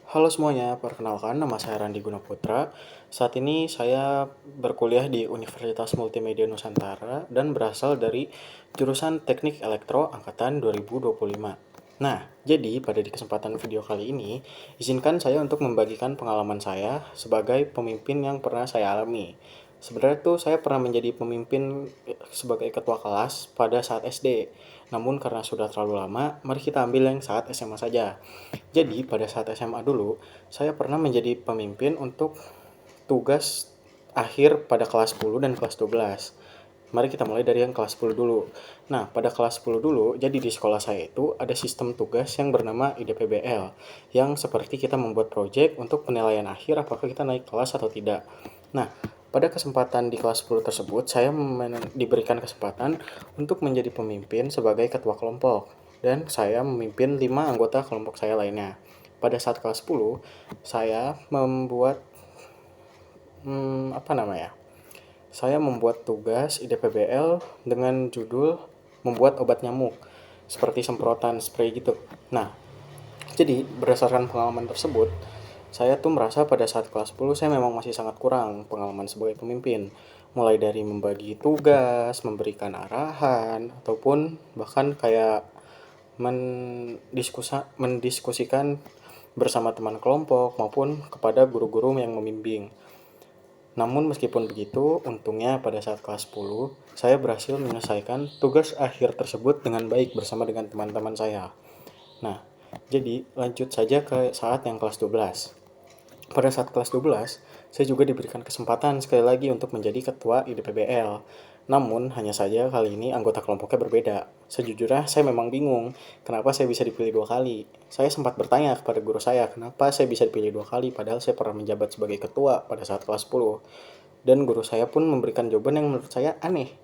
Halo semuanya, perkenalkan nama saya Randi Gunaputra. Saat ini saya berkuliah di Universitas Multimedia Nusantara dan berasal dari jurusan Teknik Elektro angkatan 2025. Nah, jadi pada di kesempatan video kali ini, izinkan saya untuk membagikan pengalaman saya sebagai pemimpin yang pernah saya alami. Sebenarnya tuh saya pernah menjadi pemimpin sebagai ketua kelas pada saat SD. Namun karena sudah terlalu lama, mari kita ambil yang saat SMA saja. Jadi pada saat SMA dulu, saya pernah menjadi pemimpin untuk tugas akhir pada kelas 10 dan kelas 12. Mari kita mulai dari yang kelas 10 dulu. Nah, pada kelas 10 dulu, jadi di sekolah saya itu ada sistem tugas yang bernama IDPBL, yang seperti kita membuat proyek untuk penilaian akhir apakah kita naik kelas atau tidak. Nah, pada kesempatan di kelas 10 tersebut, saya diberikan kesempatan untuk menjadi pemimpin sebagai ketua kelompok, dan saya memimpin 5 anggota kelompok saya lainnya. Pada saat kelas 10, saya membuat apa namanya? Saya membuat tugas IDPBL dengan judul membuat obat nyamuk, seperti semprotan spray gitu. Nah, jadi berdasarkan pengalaman tersebut, saya tuh merasa pada saat kelas 10 saya memang masih sangat kurang pengalaman sebagai pemimpin. Mulai dari membagi tugas, memberikan arahan, ataupun bahkan kayak mendiskusikan bersama teman kelompok maupun kepada guru-guru yang membimbing. Namun meskipun begitu, untungnya pada saat kelas 10, saya berhasil menyelesaikan tugas akhir tersebut dengan baik bersama dengan teman-teman saya. Nah, jadi lanjut saja ke saat yang kelas 12. Pada saat kelas 12, saya juga diberikan kesempatan sekali lagi untuk menjadi ketua IDPBL. Namun, hanya saja kali ini anggota kelompoknya berbeda. Sejujurnya, saya memang bingung kenapa saya bisa dipilih 2 kali. Saya sempat bertanya kepada guru saya, kenapa saya bisa dipilih 2 kali, padahal saya pernah menjabat sebagai ketua pada saat kelas 10. Dan guru saya pun memberikan jawaban yang menurut saya aneh.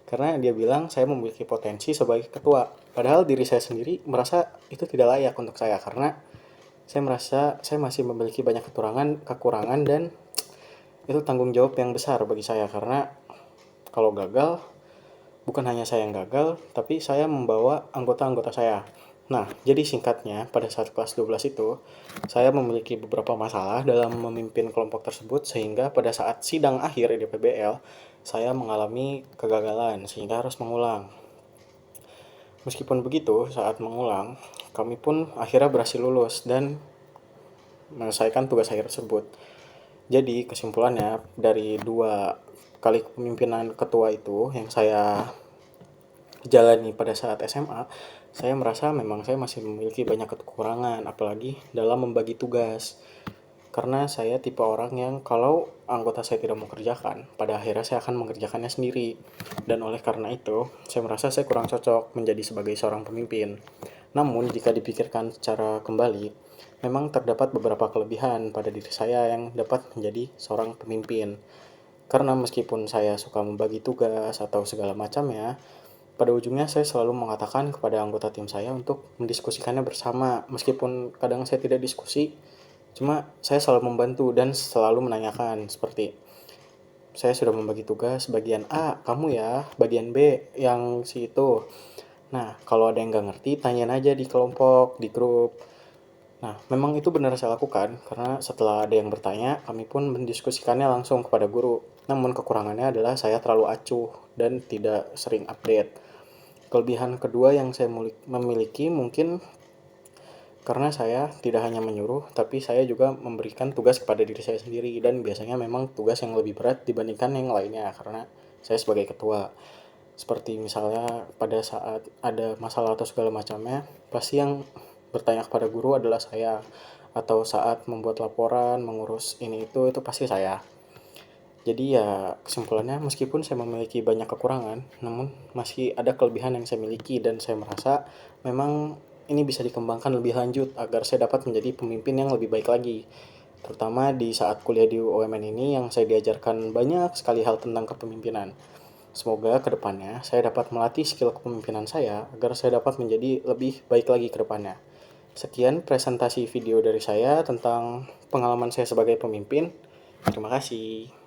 Karena dia bilang saya memiliki potensi sebagai ketua. Padahal diri saya sendiri merasa itu tidak layak untuk saya, karena saya merasa saya masih memiliki banyak kekurangan dan itu tanggung jawab yang besar bagi saya, karena kalau gagal, bukan hanya saya yang gagal, tapi saya membawa anggota-anggota saya. Nah, jadi singkatnya, pada saat kelas 12 itu, saya memiliki beberapa masalah dalam memimpin kelompok tersebut, sehingga pada saat sidang akhir di PBL, saya mengalami kegagalan, sehingga harus mengulang. Meskipun begitu, saat mengulang, kami pun akhirnya berhasil lulus dan menyelesaikan tugas akhir tersebut. Jadi kesimpulannya, dari 2 kali kepemimpinan ketua itu yang saya jalani pada saat SMA, saya merasa memang saya masih memiliki banyak kekurangan, apalagi dalam membagi tugas. Karena saya tipe orang yang kalau anggota saya tidak mau kerjakan, pada akhirnya saya akan mengerjakannya sendiri. Dan oleh karena itu, saya merasa saya kurang cocok menjadi sebagai seorang pemimpin. Namun, jika dipikirkan secara kembali, memang terdapat beberapa kelebihan pada diri saya yang dapat menjadi seorang pemimpin. Karena meskipun saya suka membagi tugas atau segala macamnya, pada ujungnya saya selalu mengatakan kepada anggota tim saya untuk mendiskusikannya bersama. Meskipun kadang saya tidak diskusi, cuma saya selalu membantu dan selalu menanyakan, seperti saya sudah membagi tugas bagian A, kamu ya bagian B yang si itu. Nah, kalau ada yang nggak ngerti, tanyain aja di kelompok, di grup. Nah, memang itu benar saya lakukan, karena setelah ada yang bertanya, kami pun mendiskusikannya langsung kepada guru. Namun kekurangannya adalah saya terlalu acuh dan tidak sering update. Kelebihan kedua yang saya memiliki mungkin karena saya tidak hanya menyuruh, tapi saya juga memberikan tugas kepada diri saya sendiri, dan biasanya memang tugas yang lebih berat dibandingkan yang lainnya karena saya sebagai ketua. Seperti misalnya pada saat ada masalah atau segala macamnya, pasti yang bertanya kepada guru adalah saya. Atau saat membuat laporan, mengurus ini itu pasti saya. Jadi ya kesimpulannya, meskipun saya memiliki banyak kekurangan, namun masih ada kelebihan yang saya miliki, dan saya merasa memang ini bisa dikembangkan lebih lanjut agar saya dapat menjadi pemimpin yang lebih baik lagi. Terutama di saat kuliah di UMN ini yang saya diajarkan banyak sekali hal tentang kepemimpinan. Semoga kedepannya saya dapat melatih skill kepemimpinan saya agar saya dapat menjadi lebih baik lagi ke depannya. Sekian presentasi video dari saya tentang pengalaman saya sebagai pemimpin. Terima kasih.